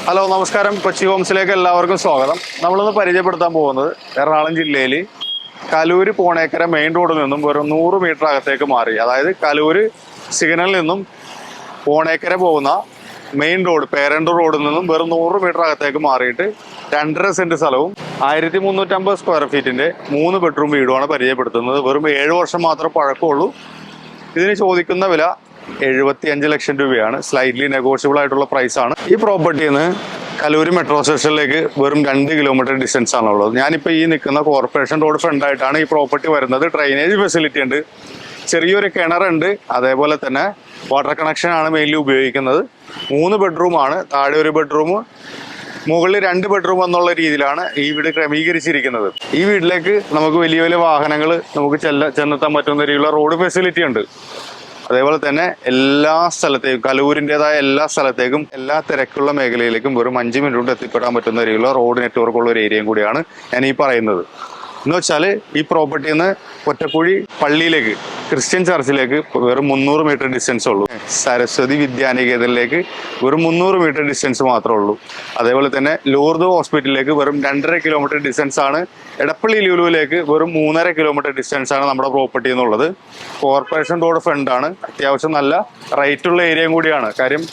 Hello നമസ്കാരം, കൊച്ചി ഹോംസിലേക്ക് എല്ലാവർക്കും സ്വാഗതം. നമ്മളിന്ന് പരിചയപ്പെടുത്താൻ പോകുന്നത് എറണാകുളം ജില്ലയിൽ കലൂര് പോണേക്കര മെയിൻ റോഡിൽ നിന്നും വെറും 100 മീറ്റർ അകത്തേക്ക് മാറി, അതായത് കലൂര് സിഗ്നലിൽ നിന്നും പോണേക്കര പോകുന്ന മെയിൻ റോഡ് പേരന്റ് റോഡിൽ നിന്നും വെറും 100 മീറ്റർ അകത്തേക്ക് മാറിയിട്ട് 2.5 സെന്റ് സ്ഥലവും 1350 സ്ക്വയർ ഫീറ്റിന്റെ 3 ബെഡ്റൂം വീടുമാണ് പരിചയപ്പെടുത്തുന്നത്. വെറും 7 വർഷം മാത്രം പഴക്കമുള്ളൂ. ഇതിന് ചോദിക്കുന്ന വില 75 ലക്ഷം രൂപയാണ്. സ്ലൈറ്റ്ലി നെഗോഷ്യബിൾ ആയിട്ടുള്ള പ്രൈസ് ആണ്. ഈ പ്രോപ്പർട്ടിയിൽ നിന്ന് കലൂര് മെട്രോ സ്റ്റേഷനിലേക്ക് വെറും 2 കിലോമീറ്റർ ഡിസ്റ്റൻസ് ആണുള്ളത്. ഞാനിപ്പോൾ ഈ നിൽക്കുന്ന കോർപ്പറേഷൻ റോഡ് ഫ്രണ്ടായിട്ടാണ് ഈ പ്രോപ്പർട്ടി വരുന്നത്. ഡ്രൈനേജ് ഫെസിലിറ്റി ഉണ്ട്, ചെറിയൊരു കിണറുണ്ട്, അതേപോലെ തന്നെ വാട്ടർ കണക്ഷൻ ആണ് മെയിൻലി ഉപയോഗിക്കുന്നത്. 3 ബെഡ്റൂമാണ്, താഴെ ഒരു ബെഡ്റൂം, മുകളിൽ 2 ബെഡ്റൂം എന്നുള്ള രീതിയിലാണ് ഈ വീട് ക്രമീകരിച്ചിരിക്കുന്നത്. ഈ വീട്ടിലേക്ക് നമുക്ക് വലിയ വലിയ വാഹനങ്ങൾ നമുക്ക് ചെന്നെത്താൻ പറ്റുന്ന രീതിയിലുള്ള റോഡ് ഫെസിലിറ്റി ഉണ്ട്. അതേപോലെ തന്നെ എല്ലാ സ്ഥലത്തേക്കും, കലൂരിൻ്റെതായ എല്ലാ സ്ഥലത്തേക്കും, എല്ലാ തിരക്കുള്ള മേഖലയിലേക്കും വെറും 5 മിനിറ്റ് കൊണ്ട് എത്തിപ്പെടാൻ പറ്റുന്ന രീതിയിലുള്ള റോഡ് നെറ്റ്വർക്ക് ഉള്ള ഒരു ഏരിയയും കൂടിയാണ് ഞാൻ ഈ പറയുന്നത്. എന്ന് വെച്ചാൽ ഈ പ്രോപ്പർട്ടിയിൽ നിന്ന് ഒറ്റക്കുഴി പള്ളിയിലേക്ക്, ക്രിസ്ത്യൻ ചർച്ചിലേക്ക് വെറും 300 മീറ്റർ ഡിസ്റ്റൻസ് ഉള്ളൂ. സരസ്വതി വിദ്യാനികേതനിലേക്ക് വെറും 300 മീറ്റർ ഡിസ്റ്റൻസ് മാത്രമേ ഉള്ളൂ. അതേപോലെ തന്നെ ലൂർദ് ഹോസ്പിറ്റലിലേക്ക് വെറും 2.5 കിലോമീറ്റർ ഡിസ്റ്റൻസ് ആണ്. എടപ്പള്ളി ലുലുവിലേക്ക് വെറും 3.5 കിലോമീറ്റർ ഡിസ്റ്റൻസ് ആണ് നമ്മുടെ പ്രോപ്പർട്ടി എന്നുള്ളത്. കോർപ്പറേഷൻ റോഡ് ഫ്രണ്ടാണ്, അത്യാവശ്യം നല്ല റേറ്റുള്ള ഏരിയയും കൂടിയാണ്. കാര്യം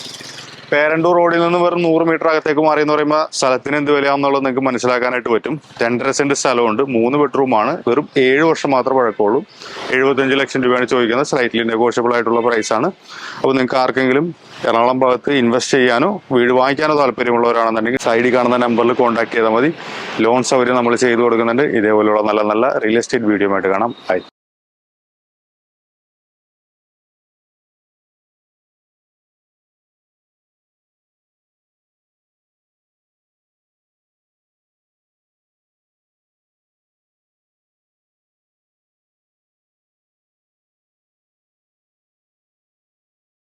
പേരണ്ടൂർ റോഡിൽ നിന്ന് വെറും 100 മീറ്റർ അകത്തേക്ക് മാറി എന്ന് പറയുമ്പോൾ സ്ഥലത്തിന് എന്ത് വിലയാണെന്നുള്ളത് നിങ്ങൾക്ക് മനസ്സിലാക്കാനായിട്ട് പറ്റും. 2.5 സെന്റ് സ്ഥലമുണ്ട്, 3 ബെഡ്റൂമാണ്, വെറും 7 വർഷം മാത്രമേ പഴക്കമുള്ളൂ. 75 ലക്ഷം രൂപയാണ് ചോദിക്കുന്നത്. സ്ലൈറ്റ്ലി നെഗോഷ്യബിൾ ആയിട്ടുള്ള പ്രൈസാണ്. അപ്പോൾ നിങ്ങൾക്ക് ആർക്കെങ്കിലും എറണാകുളം ഭാഗത്ത് ഇൻവെസ്റ്റ് ചെയ്യാനോ വീട് വാങ്ങിക്കാനോ താല്പര്യമുള്ളവരാണെന്നുണ്ടെങ്കിൽ സൈഡിൽ കാണുന്ന നമ്പറിൽ കോൺടാക്ട് ചെയ്താൽ മതി. ലോൺ സൗകര്യം നമ്മൾ ചെയ്തു കൊടുക്കുന്നുണ്ട്. ഇതേപോലെയുള്ള നല്ല നല്ല റിയൽ എസ്റ്റേറ്റ് വീഡിയോ ആയിട്ട് കാണാം. ബൈ.